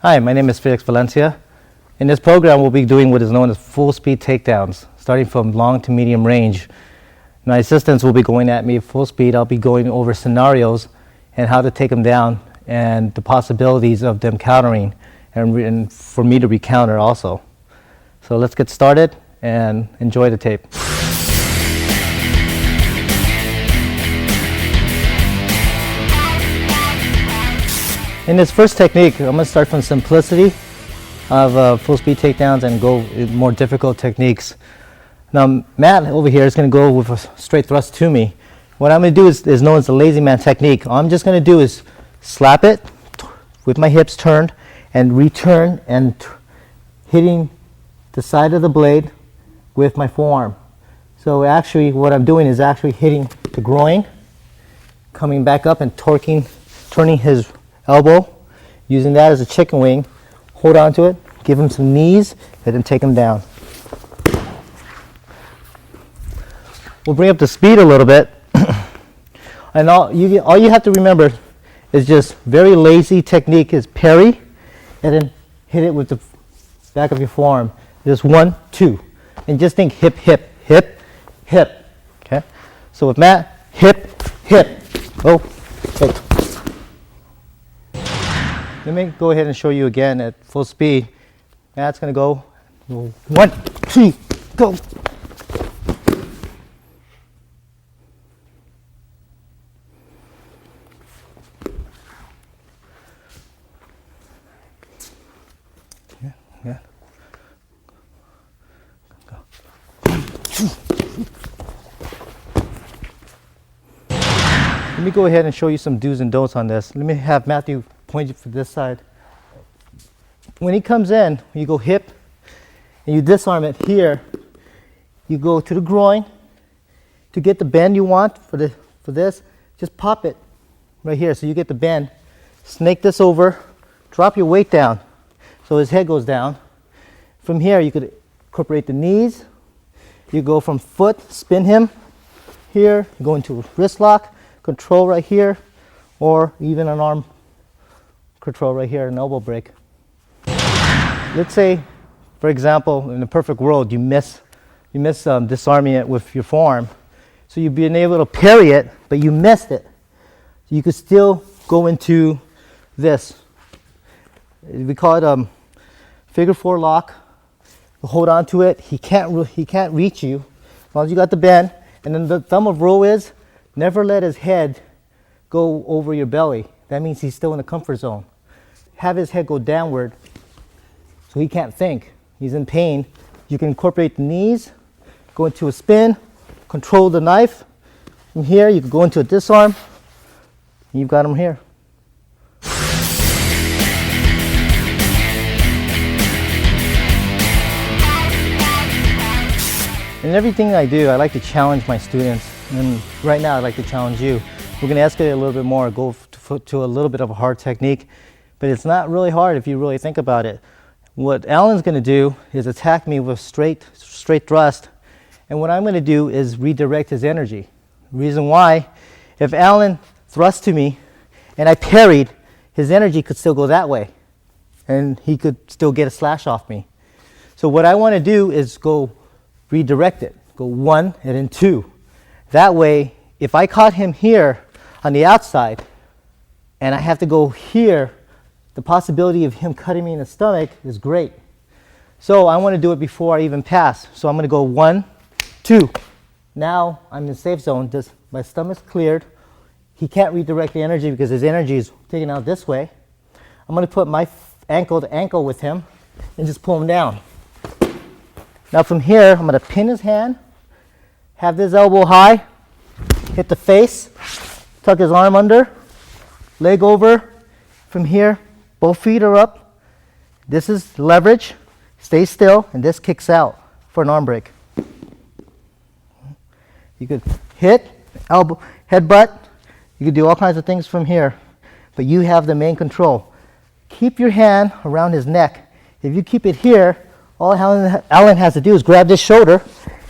Hi, my name is Felix Valencia. In this program, we'll be doing what is known as full speed takedowns, starting from long to medium range. My assistants will be going at me full speed. I'll be going over scenarios and how to take them down and the possibilities of them countering and for me to recounter also. So let's get started and enjoy the tape. In this first technique, I'm going to start from simplicity of full speed takedowns and go more difficult techniques. Now Matt over here is going to go with a straight thrust to me. What I'm going to do is known as the lazy man technique. All I'm just going to do is slap it with my hips turned and return and hitting the side of the blade with my forearm. So actually what I'm doing is actually hitting the groin, coming back up and turning his elbow, using that as a chicken wing, hold on to it, give him some knees, and then take him down. We'll bring up the speed a little bit. And all you have to remember is just very lazy technique is parry, and then hit it with the back of your forearm. Just 1, 2. And just think hip, hip, hip, hip. Okay? So with Matt, hip, hip. Oh, hip. Let me go ahead and show you again at full speed. Matt's going to go 1, 2, go. Yeah. Go. Let me go ahead and show you some do's and don'ts on this. Let me have Matthew point you for this side. When he comes in, you go hip and you disarm it here. You go to the groin to get the bend you want for this. Just pop it right here so you get the bend. Snake this over, drop your weight down so his head goes down. From here you could incorporate the knees. You go from foot, spin him here, go into a wrist lock, control right here, or even an arm control right here, an elbow break. Let's say, for example, in a perfect world, you miss disarming it with your forearm. So you've been able to parry it, but you missed it. You could still go into this. We call it figure 4 lock. Hold on to it. He can't reach you as long as you got the bend. And then the thumb of row is never let his head go over your belly. That means he's still in the comfort zone. Have his head go downward so he can't think. He's in pain. You can incorporate the knees, go into a spin, control the knife. From here, you can go into a disarm. You've got him here. In everything I do, I like to challenge my students. And right now, I'd like to challenge you. We're going to escalate a little bit more, go to a little bit of a hard technique. But it's not really hard if you really think about it. What Alan's going to do is attack me with straight thrust. And what I'm going to do is redirect his energy. Reason why, if Alan thrust to me and I parried, his energy could still go that way. And he could still get a slash off me. So what I want to do is go redirect it. Go 1 and then 2. That way, if I caught him here on the outside and I have to go here, the possibility of him cutting me in the stomach is great. So I want to do it before I even pass. So I'm going to go 1, 2. Now I'm in the safe zone. My stomach's cleared. He can't redirect the energy because his energy is taken out this way. I'm going to put my ankle to ankle with him and just pull him down. Now from here, I'm going to pin his hand, have this elbow high, hit the face, tuck his arm under, leg over. From here, both feet are up. This is leverage. Stay still, and this kicks out for an arm break. You could hit, elbow, headbutt. You could do all kinds of things from here, but you have the main control. Keep your hand around his neck. If you keep it here, all Alan has to do is grab this shoulder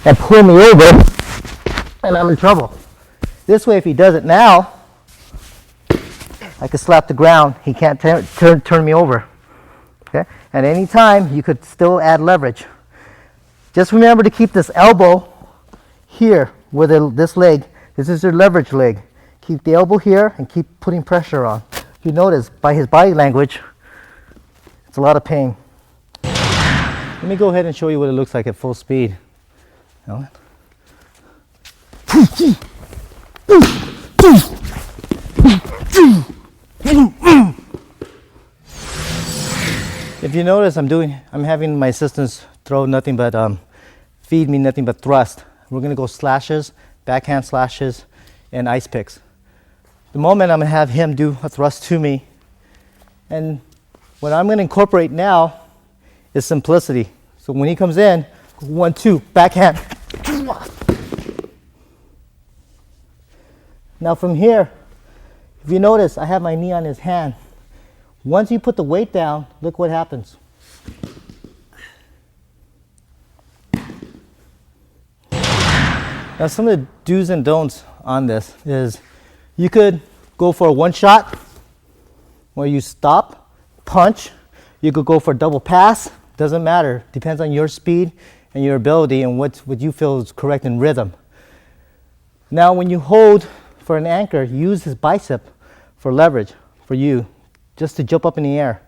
and pull me over, and I'm in trouble. This way, if he does it now, I can slap the ground. He can't turn me over. Okay? At any time, you could still add leverage. Just remember to keep this elbow here with this leg. This is your leverage leg. Keep the elbow here and keep putting pressure on. If you notice, by his body language, it's a lot of pain. Let me go ahead and show you what it looks like at full speed. If you notice, I'm having my assistants throw nothing but, feed me nothing but thrust. We're gonna go slashes, backhand slashes, and ice picks. The moment I'm gonna have him do a thrust to me, and what I'm gonna incorporate now is simplicity. So when he comes in, 1, 2, backhand. Now from here, if you notice, I have my knee on his hand. Once you put the weight down, look what happens. Now some of the do's and don'ts on this is you could go for a one shot where you stop, punch. You could go for a double pass. Doesn't matter. Depends on your speed and your ability and what you feel is correct in rhythm. Now when you hold for an anchor, use his bicep for leverage for you, just to jump up in the air.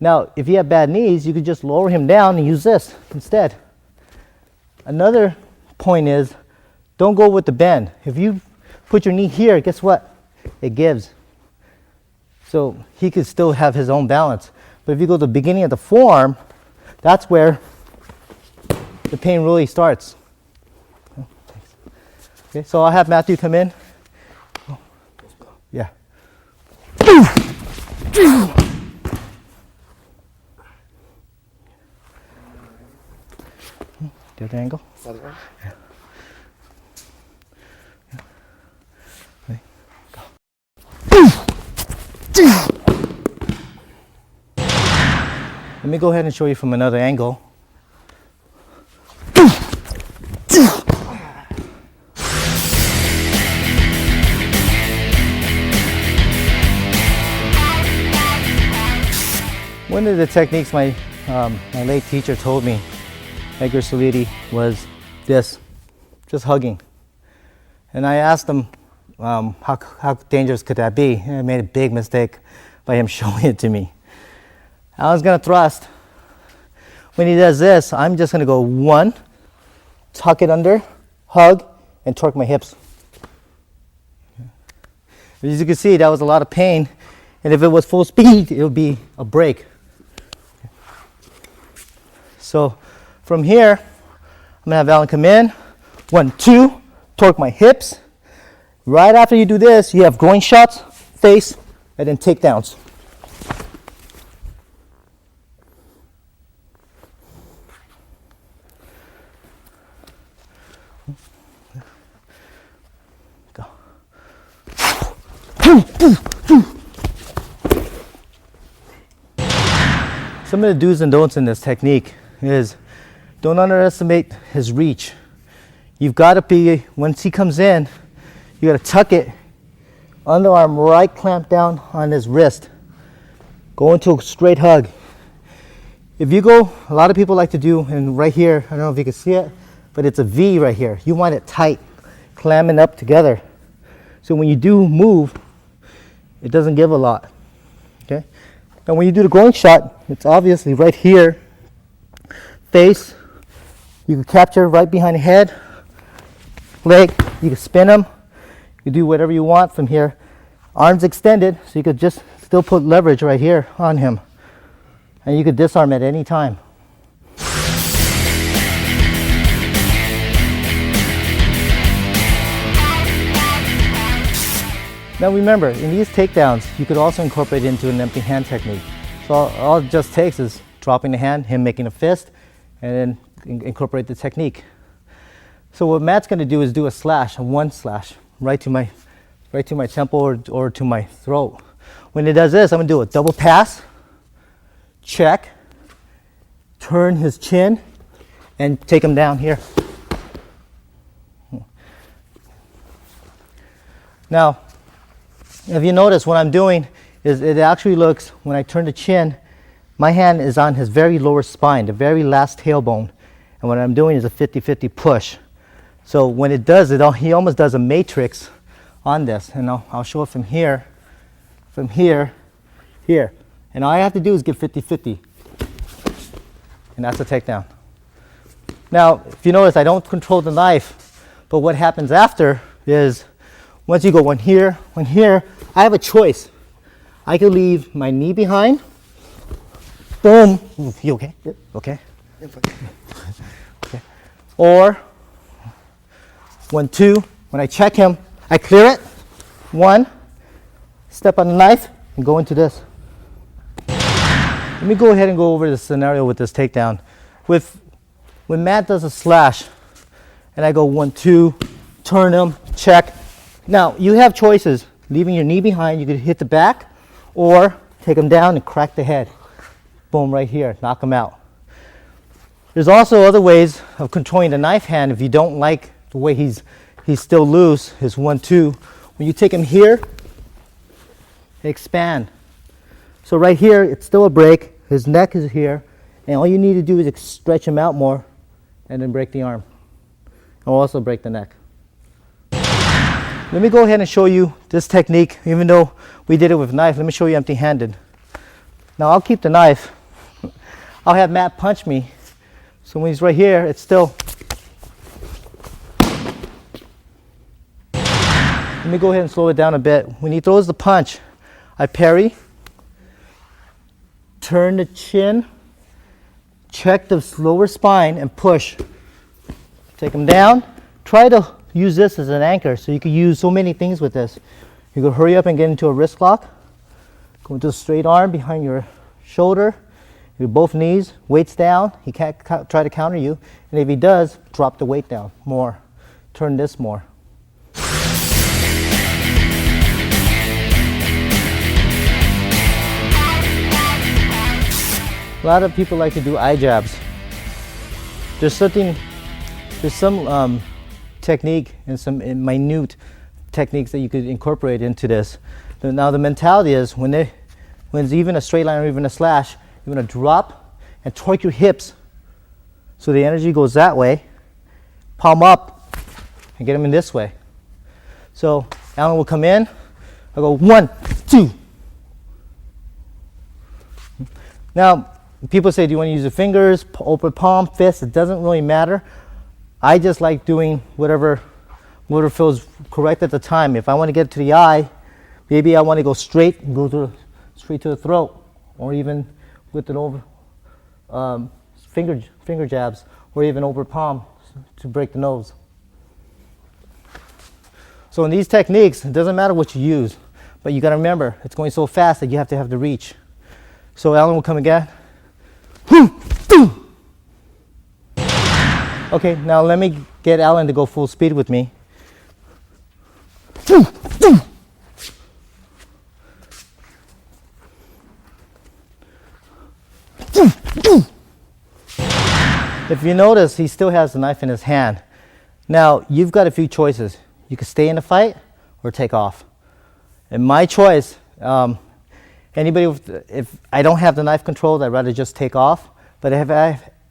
Now, if you have bad knees, you could just lower him down and use this instead. Another point is, don't go with the bend. If you put your knee here, guess what? It gives. So he could still have his own balance. But if you go to the beginning of the forearm, that's where the pain really starts. Okay, so I'll have Matthew come in. Yeah. The other angle? Yeah. Okay. Go. Let me go ahead and show you from another angle. One of the techniques my late teacher told me, Edgar Soliti, was this, just hugging. And I asked him how dangerous could that be? And I made a big mistake by him showing it to me. I was gonna thrust. When he does this, I'm just gonna go 1, tuck it under, hug, and torque my hips. As you can see, that was a lot of pain. And if it was full speed, it would be a break. So from here, I'm gonna have Alan come in, 1, 2, torque my hips. Right after you do this, you have groin shots, face, and then takedowns. Go. Some of the do's and don'ts in this technique is don't underestimate his reach. You've got to be, once he comes in, you got to tuck it, underarm right clamp down on his wrist. Go into a straight hug. If you go, a lot of people like to do, and right here, I don't know if you can see it, but it's a V right here. You want it tight, clamming up together. So when you do move, it doesn't give a lot. Okay? And when you do the groin shot, it's obviously right here, face. You can capture right behind the head, leg. You can spin them. You can do whatever you want from here. Arms extended, so you could just still put leverage right here on him. And you could disarm at any time. Now remember, in these takedowns, you could also incorporate it into an empty hand technique. So all it just takes is dropping the hand, him making a fist, and then incorporate the technique. So what Matt's going to do is do a slash, a 1 slash, right to my temple or to my throat. When he does this, I'm going to do a double pass, check, turn his chin, and take him down here. Now, if you notice, what I'm doing is it actually looks, when I turn the chin, my hand is on his very lower spine, the very last tailbone. And what I'm doing is a 50-50 push. So when it does it, he almost does a matrix on this. And I'll show it from here, here. And all I have to do is get 50-50. And that's a takedown. Now, if you notice, I don't control the knife, but what happens after is once you go one here, I have a choice. I can leave my knee behind. Boom. You okay? Yep. Okay. Okay. Or 1, 2. When I check him, I clear it. 1. Step on the knife and go into this. Let me go ahead and go over the scenario with this takedown. When Matt does a slash, and I go 1, 2, turn him, check. Now you have choices. Leaving your knee behind, you could hit the back, or take him down and crack the head. Boom, right here, knock him out. There's also other ways of controlling the knife hand if you don't like the way he's still loose. Is 1, 2. When you take him here, expand. So right here, it's still a break. His neck is here, and all you need to do is stretch him out more, and then break the arm. I'll also break the neck. Let me go ahead and show you this technique. Even though we did it with a knife, let me show you empty-handed. Now I'll keep the knife. I'll have Matt punch me. So when he's right here, it's still. Let me go ahead and slow it down a bit. When he throws the punch, I parry, turn the chin, check the lower spine, and push. Take him down. Try to use this as an anchor, so you can use so many things with this. You can hurry up and get into a wrist lock, go into a straight arm behind your shoulder, with both knees, weights down. He can't try to counter you, and if he does, drop the weight down more. Turn this more. A lot of people like to do eye jabs. There's some technique and some minute techniques that you could incorporate into this. Now the mentality is when it's even a straight line or even a slash, you're gonna drop and torque your hips so the energy goes that way, palm up, and get him in this way. So Alan will come in, I go 1, 2. Now people say, do you want to use your fingers, open palm, fist? It doesn't really matter. I just like doing whatever feels correct at the time. If I want to get to the eye, maybe I want to go straight and go straight to the throat, or even with an over finger jabs, or even over palm to break the nose. So in these techniques, it doesn't matter what you use, but you got to remember it's going so fast that you have to have the reach. So Alan will come again. Okay, now let me get Alan to go full speed with me. If you notice, he still has the knife in his hand. Now, you've got a few choices. You can stay in the fight or take off. And my choice, if I don't have the knife controlled, I'd rather just take off. But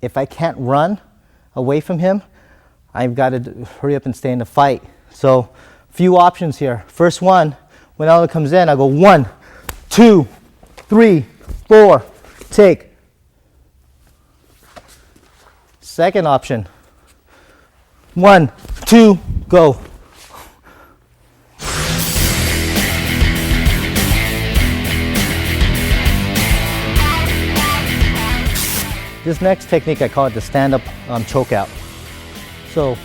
if I can't run away from him, I've got to hurry up and stay in the fight. So, few options here. First one, when Alan comes in, I go 1, 2, 3, 4, take. Second option, 1, 2, go. This next technique, I call it the stand-up choke out. So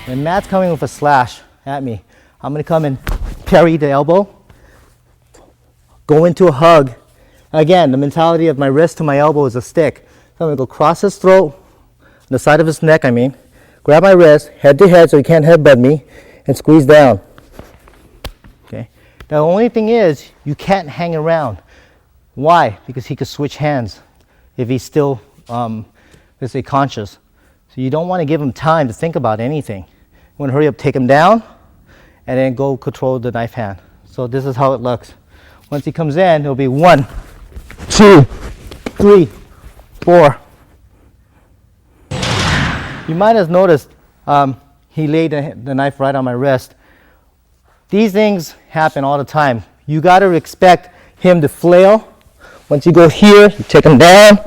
when Matt's coming with a slash at me, I'm gonna come and parry the elbow, go into a hug. Again, the mentality of my wrist to my elbow is a stick. So I'm gonna go across his throat, the side of his neck, grab my wrist, head to head so he can't headbutt me, and squeeze down. Okay. Now the only thing is, you can't hang around. Why? Because he could switch hands if he's still let's say conscious. So you don't want to give him time to think about anything. You want to hurry up, take him down, and then go control the knife hand. So this is how it looks. Once he comes in, it'll be 1, 2, 3, 4. You might have noticed he laid the knife right on my wrist. These things happen all the time. You got to expect him to flail. Once you go here, you take him down,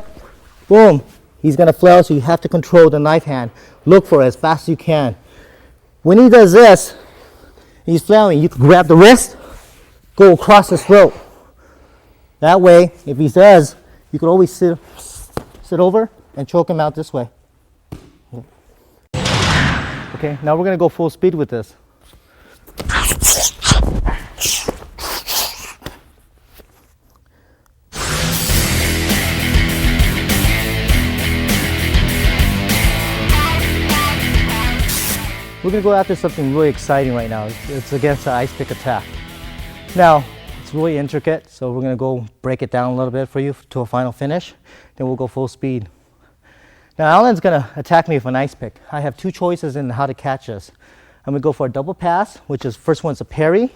boom, he's going to flail, so you have to control the knife hand. Look for it as fast as you can. When he does this, he's flailing, you can grab the wrist, go across his throat. That way, if he does, you can always sit over and choke him out this way. Okay, now we're going to go full speed with this. We're going to go after something really exciting right now. It's against the ice pick attack. Now, it's really intricate, so we're going to go break it down a little bit for you to a final finish. Then we'll go full speed. Now, Alan's going to attack me with an ice pick. I have two choices in how to catch this. I'm going to go for a double pass, which is first one's a parry,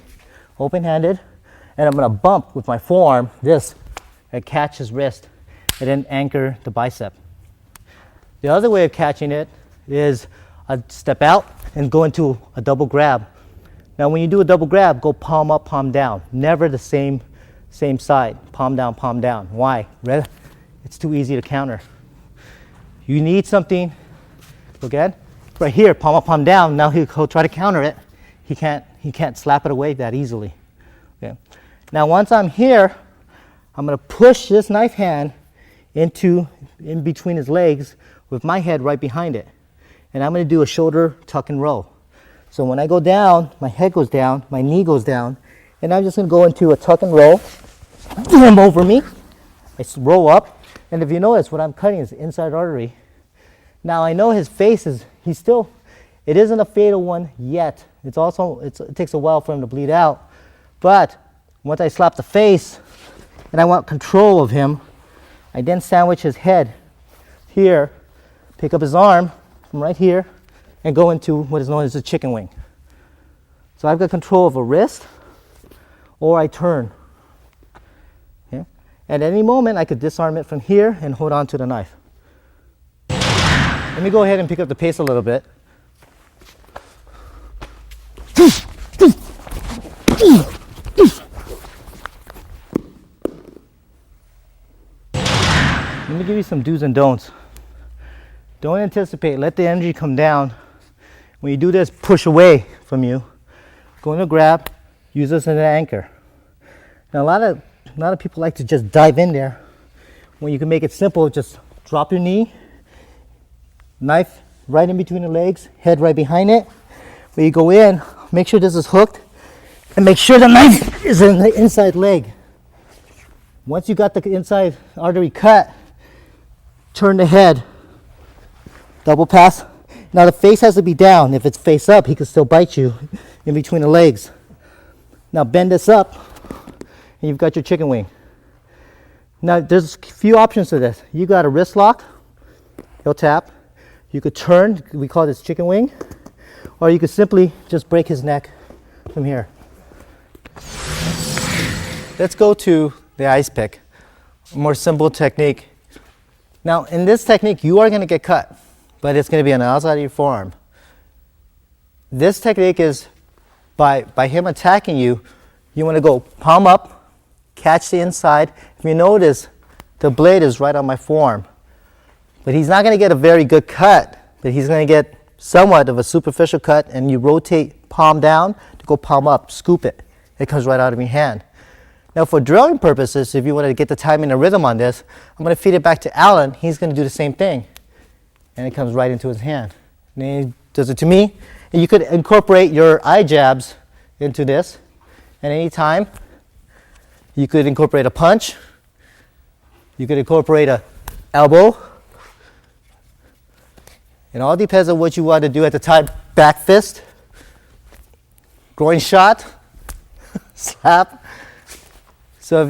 open-handed, and I'm going to bump with my forearm, this, and catch his wrist, and then anchor the bicep. The other way of catching it is I step out and go into a double grab. Now when you do a double grab, go palm up, palm down. Never the same side, palm down, palm down. Why? It's too easy to counter. You need something, again, right here, palm up, palm down. Now he'll try to counter it. He can't slap it away that easily. Okay. Now once I'm here, I'm gonna push this knife hand in between his legs with my head right behind it. And I'm going to do a shoulder tuck and roll. So when I go down, my head goes down, my knee goes down, and I'm just going to go into a tuck and roll. Him over me. I roll up, and if you notice, what I'm cutting is the inside artery. Now I know his face it isn't a fatal one yet. It takes a while for him to bleed out. But once I slap the face, and I want control of him, I then sandwich his head here, pick up his arm from right here, and go into what is known as a chicken wing. So I've got control of a wrist, or I turn. Okay? At any moment, I could disarm it from here and hold on to the knife. Let me go ahead and pick up the pace a little bit. Let me give you some do's and don'ts. Don't anticipate, let the energy come down. When you do this, push away from you. Go into grab, use this as an anchor. Now a lot of people like to just dive in there. When you can make it simple, just drop your knee, knife right in between the legs, head right behind it. When you go in, make sure this is hooked, and make sure the knife is in the inside leg. Once you got the inside artery cut, turn the head. Double pass. Now the face has to be down. If it's face up, he can still bite you in between the legs. Now bend this up, and you've got your chicken wing. Now there's a few options to this. You got a wrist lock, he'll tap. You could turn, we call this chicken wing, or you could simply just break his neck from here. Let's go to the ice pick, a more simple technique. Now in this technique, you are going to get cut, but it's going to be on the outside of your forearm. This technique is by him attacking you, you want to go palm up, catch the inside. If you notice, the blade is right on my forearm. But he's not going to get a very good cut, but he's going to get somewhat of a superficial cut, and you rotate palm down to go palm up, scoop it. It comes right out of your hand. Now for drilling purposes, if you want to get the timing and rhythm on this, I'm going to feed it back to Alan. He's going to do the same thing. And it comes right into his hand. And then he does it to me. And you could incorporate your eye jabs into this. At any time, you could incorporate a punch. You could incorporate a elbow. It all depends on what you want to do at the time. Back fist, groin shot, slap. So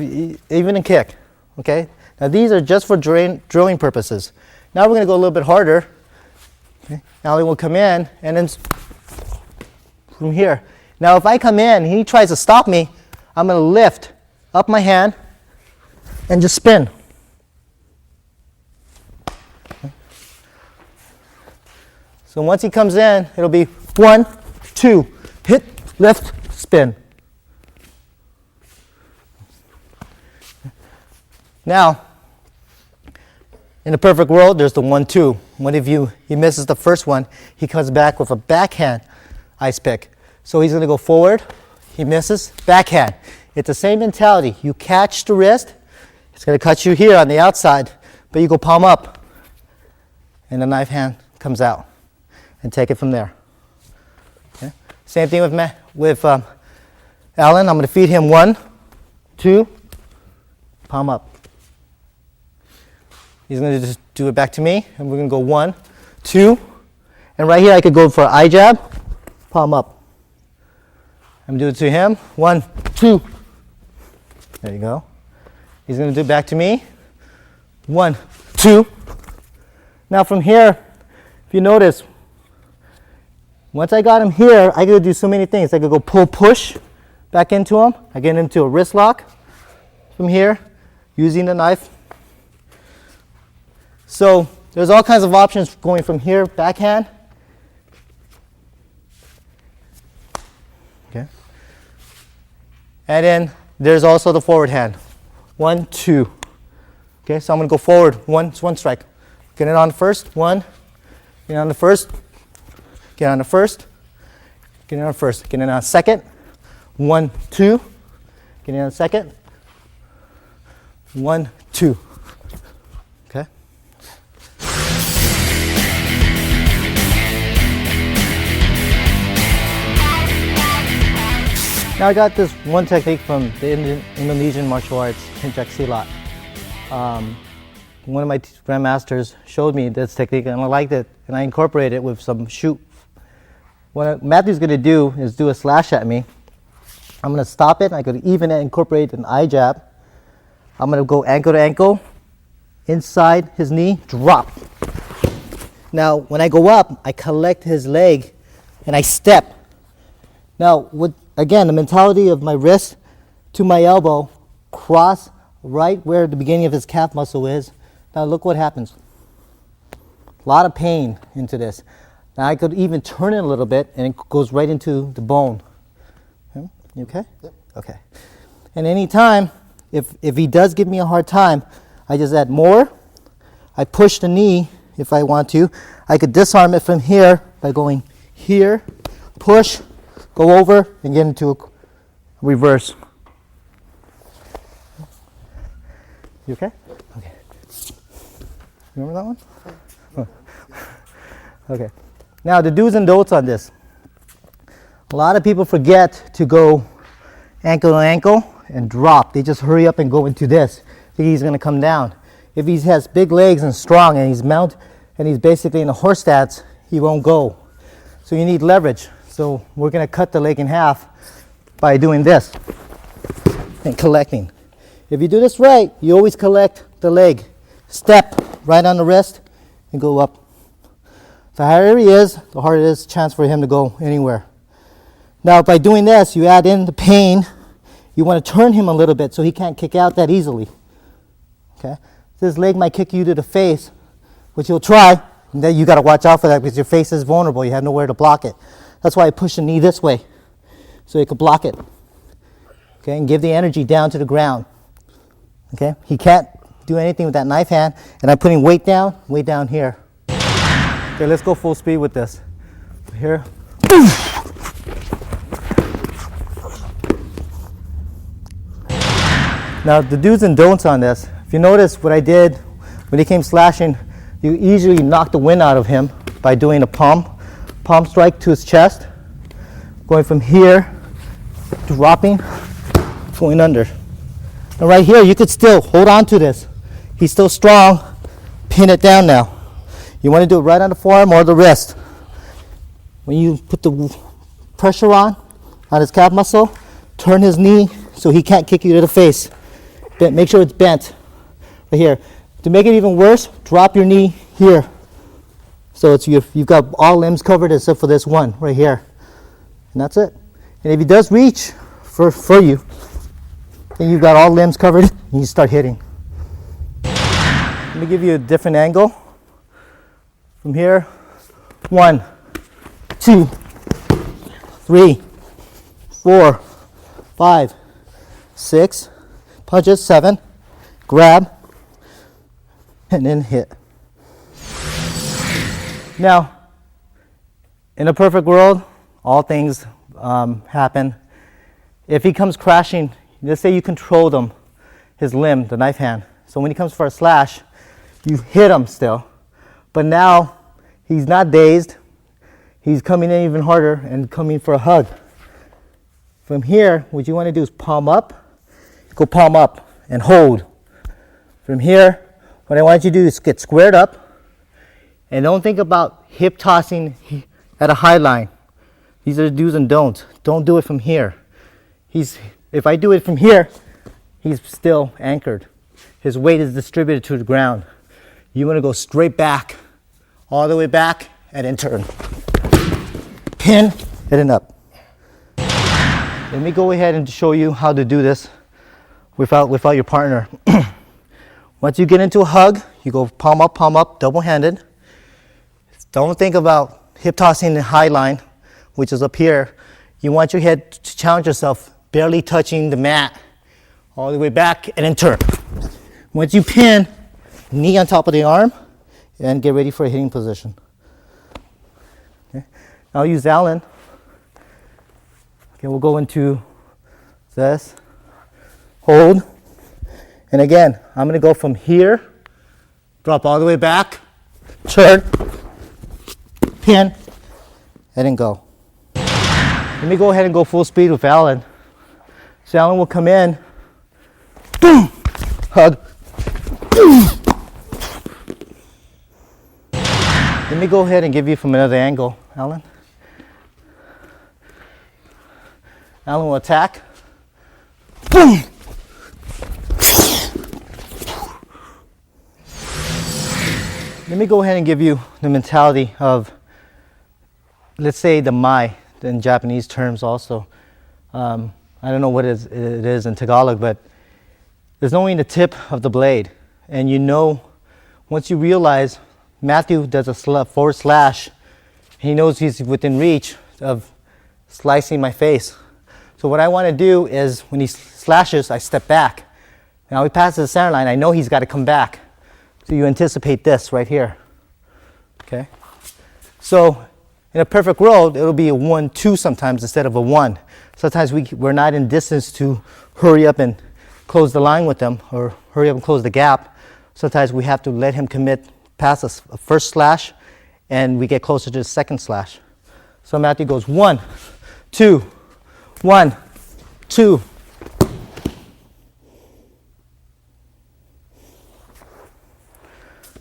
even a kick, okay? Now these are just for drilling purposes. Now we're going to go a little bit harder. Okay? Now he will come in, and then from here. Now if I come in and he tries to stop me, I'm going to lift up my hand and just spin. So once he comes in, it'll be 1, 2, hit, lift, spin. Now, in a perfect world, there's the 1, 2. One of you, he misses the first one, he comes back with a backhand ice pick. So he's going to go forward, he misses, backhand. It's the same mentality. You catch the wrist, it's going to cut you here on the outside, but you go palm up, and the knife hand comes out, and take it from there. Okay? Same thing with Alan. I'm going to feed him 1, 2, palm up. He's going to just do it back to me, and we're going to go 1, 2, and right here I could go for an eye jab, palm up. I'm going to do it to him, 1, 2. There you go. He's going to do it back to me, 1, 2. Now from here, if you notice, once I got him here, I could do so many things. I could go pull, push back into him. I get into a wrist lock from here, using the knife. So there's all kinds of options going from here, backhand. Okay. And then there's also the forward hand. 1, 2. Okay, so I'm going to go forward. It's one strike. Get it on the first. 1. Get on the first. Get on the first. Get it on the first. Get it on the second. 1, 2. Get it on the second. 1, 2. Okay. Now I got this one technique from the Indonesian martial arts, Pencak Silat. One of my grandmasters showed me this technique and I liked it, and I incorporated it with some shoot. What Matthew's going to do is do a slash at me. I'm going to stop it. I could even incorporate an eye jab. I'm going to go ankle to ankle, inside his knee, drop. Now when I go up, I collect his leg and I step. Now again, the mentality of my wrist to my elbow, cross right where the beginning of his calf muscle is. Now look what happens. A lot of pain into this. Now I could even turn it a little bit and it goes right into the bone. You okay? Yep. Okay. And anytime, if he does give me a hard time, I just add more. I push the knee if I want to. I could disarm it from here by going here, push, go over, and get into a reverse. You okay? Okay. Remember that one? Okay. Now the do's and don'ts on this. A lot of people forget to go ankle to ankle and drop. They just hurry up and go into this. Think he's going to come down. If he has big legs and strong and he's basically in a horse stance, he won't go. So you need leverage. So we're going to cut the leg in half by doing this and collecting. If you do this right, you always collect the leg. Step right on the wrist and go up. The higher he is, the harder it is chance for him to go anywhere. Now by doing this, you add in the pain. You want to turn him a little bit so he can't kick out that easily. Okay? This leg might kick you to the face, which he'll try, and then you got to watch out for that because your face is vulnerable. You have nowhere to block it. That's why I push the knee this way, so he could block it. Okay, and give the energy down to the ground. Okay, he can't do anything with that knife hand, and I'm putting weight down here. Okay, let's go full speed with this. Here. Now the do's and don'ts on this. If you notice what I did when he came slashing, you easily knock the wind out of him by doing a palm strike to his chest, going from here, dropping, going under. And right here, you could still hold on to this. He's still strong. Pin it down now. You want to do it right on the forearm or the wrist. When you put the pressure on his calf muscle, turn his knee so he can't kick you to the face. Make sure it's bent right here. To make it even worse, drop your knee here. So you've got all limbs covered except for this one right here. And that's it. And if he does reach for you, then you've got all limbs covered and you start hitting. Let me give you a different angle. From here, 1, 2, 3, 4, 5, 6, punches, 7, grab, and then hit. Now, in a perfect world, all things happen. If he comes crashing, let's say you controlled him, his limb, the knife hand. So when he comes for a slash, you hit him still. But now, he's not dazed. He's coming in even harder and coming for a hug. From here, what you want to do is palm up, go palm up and hold. From here, what I want you to do is get squared up and don't think about hip tossing at a high line. These are the do's and don'ts. Don't do it from here. If I do it from here, he's still anchored. His weight is distributed to the ground. You want to go straight back, all the way back, and then turn. Pin, and then up. Let me go ahead and show you how to do this without your partner. Once you get into a hug, you go palm up, double-handed. Don't think about hip tossing the high line, which is up here. You want your head to challenge yourself, barely touching the mat, all the way back, and then turn. Once you pin, knee on top of the arm, and get ready for a hitting position. Okay. I'll use Alan. Okay, we'll go into this, hold, and again, I'm going to go from here, drop all the way back, turn, pin, and then go. Let me go ahead and go full speed with Alan. So Alan will come in, boom, hug, boom. Let me go ahead and give you from another angle, Alan. Alan will attack. Boom! Let me go ahead and give you the mentality of, let's say, the mai, in Japanese terms also. I don't know what it is in Tagalog, but there's only the tip of the blade. And you know, once you realize Matthew does a forward slash, he knows he's within reach of slicing my face. So what I want to do is when he slashes, I step back. Now he passes the center line, I know he's got to come back. So you anticipate this right here. Okay? So in a perfect world, it'll be a 1-2 sometimes instead of a 1. Sometimes we're not in distance to hurry up and close the line with them or hurry up and close the gap. Sometimes we have to let him commit past a first slash and we get closer to the second slash. So Matthew goes 1, 2, 1, 2.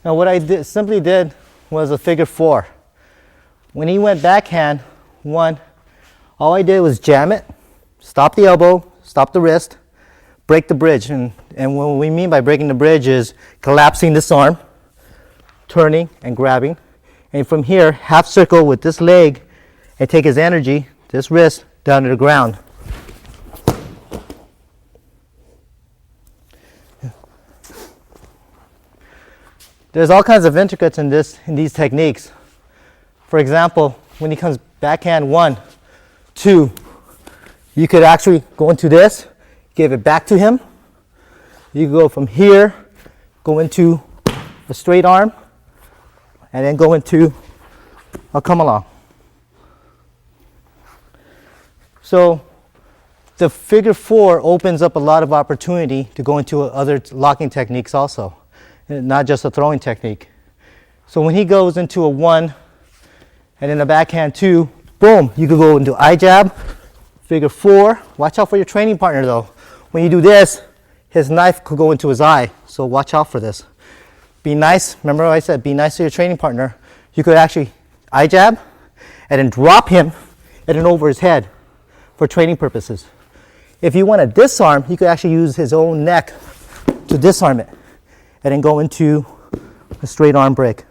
Now what I simply did was a figure 4. When he went backhand, 1, all I did was jam it, stop the elbow, stop the wrist, break the bridge. And what we mean by breaking the bridge is collapsing this arm, turning and grabbing. And from here, half circle with this leg and take his energy, this wrist, down to the ground. There's all kinds of intricacies in these techniques. For example, when he comes backhand 1, 2, you could actually go into this, give it back to him. You go from here, go into a straight arm, and then go into a come along. So the figure 4 opens up a lot of opportunity to go into other locking techniques also, not just a throwing technique. So when he goes into a 1 and then a backhand 2, boom, you could go into eye jab, figure 4. Watch out for your training partner though. When you do this, his knife could go into his eye, so watch out for this. Be nice, remember what I said, be nice to your training partner. You could actually eye jab and then drop him and then over his head for training purposes. If you want to disarm, you could actually use his own neck to disarm it and then go into a straight arm break.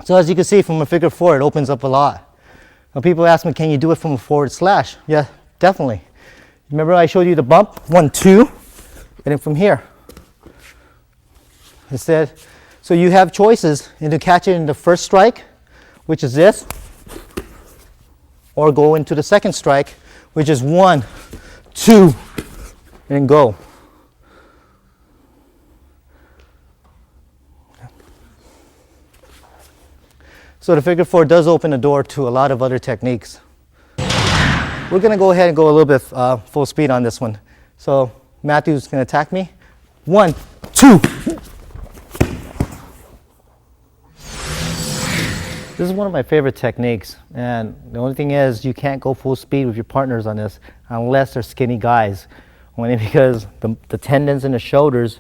So as you can see from a figure 4, it opens up a lot. Now people ask me, can you do it from a forward slash? Yeah, definitely. Remember I showed you the bump, 1, 2, and then from here. Instead, so you have choices into catch it in the first strike, which is this, or go into the second strike, which is 1, 2, and go. So the figure 4 does open the door to a lot of other techniques. We're going to go ahead and go a little bit full speed on this one. So Matthew's going to attack me. 1, 2. This is one of my favorite techniques, and the only thing is you can't go full speed with your partners on this unless they're skinny guys. Only because the tendons in the shoulders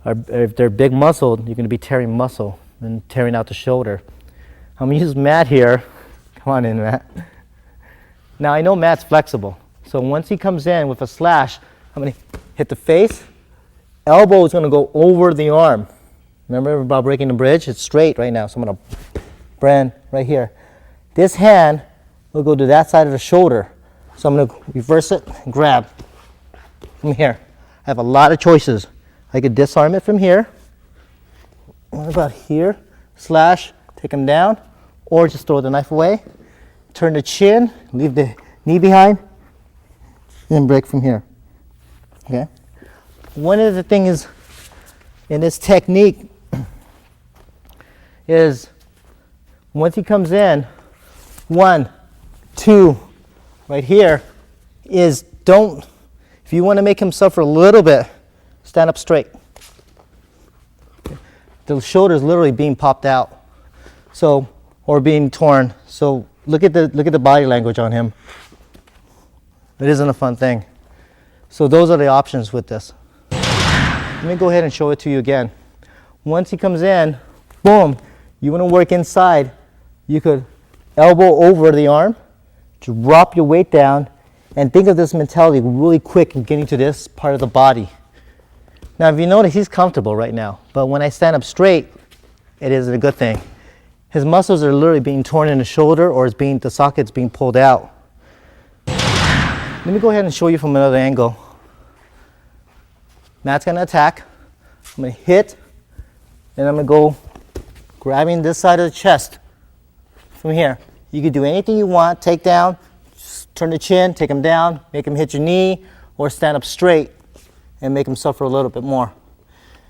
are, if they're big muscled, you're going to be tearing muscle and tearing out the shoulder. I'm going to use Matt here. Come on in, Matt. Now I know Matt's flexible, so once he comes in with a slash, I'm going to hit the face. Elbow is going to go over the arm. Remember about breaking the bridge? It's straight right now, so I'm going to brand right here. This hand will go to that side of the shoulder, so I'm going to reverse it and grab from here. I have a lot of choices. I could disarm it from here. What about here? Slash, take him down, or just throw the knife away. Turn the chin, leave the knee behind, and break from here. Okay. One of the things in this technique is once he comes in, 1, 2, right here, is don't, if you want to make him suffer a little bit, stand up straight. Okay. The shoulder is literally being popped out, so, or being torn. So look at the body language on him. It isn't a fun thing. So those are the options with this. Let me go ahead and show it to you again. Once he comes in, boom, you want to work inside, you could elbow over the arm, drop your weight down, and think of this mentality really quick in getting to this part of the body. Now if you notice, he's comfortable right now, but when I stand up straight, it isn't a good thing. His muscles are literally being torn in the shoulder, or the socket's being pulled out. Let me go ahead and show you from another angle. Matt's going to attack. I'm going to hit, and I'm going to go grabbing this side of the chest from here. You can do anything you want. Take down, turn the chin, take him down, make him hit your knee, or stand up straight and make him suffer a little bit more.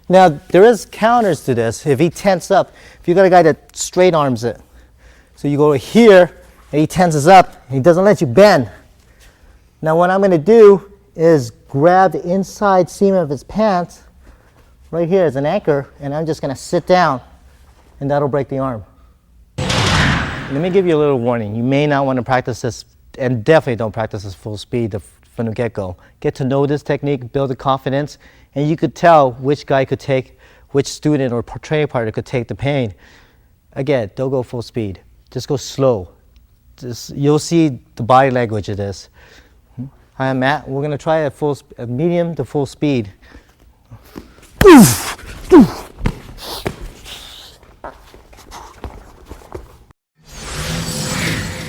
Now, there is counters to this. If he tenses up, if you got a guy that straight arms it, so you go here, and he tenses up, and he doesn't let you bend. Now, what I'm going to do is grab the inside seam of his pants right here as an anchor, and I'm just going to sit down, and that'll break the arm. Let me give you a little warning. You may not want to practice this, and definitely don't practice this full speed from the get-go. Get to know this technique, build the confidence, and you could tell which guy could take, which student or training partner could take the pain. Again, don't go full speed. Just go slow. You'll see the body language of this. Hi, I'm Matt. We're going to try a medium to full speed.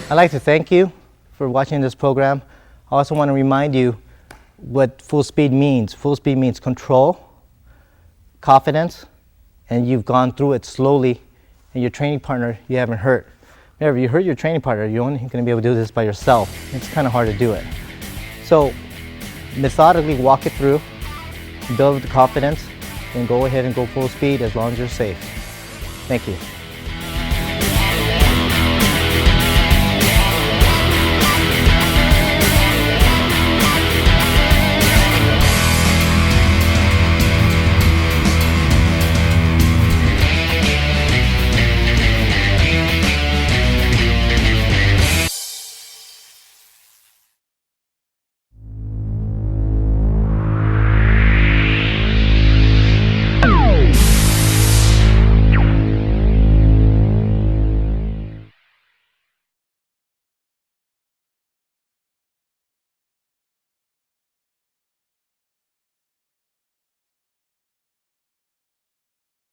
I'd like to thank you for watching this program. I also want to remind you what full speed means. Full speed means control, confidence, and you've gone through it slowly, and your training partner you haven't hurt. Remember, if you hurt your training partner, you're only going to be able to do this by yourself. It's kind of hard to do it. So methodically walk it through, build the confidence, and go ahead and go full speed as long as you're safe. Thank you.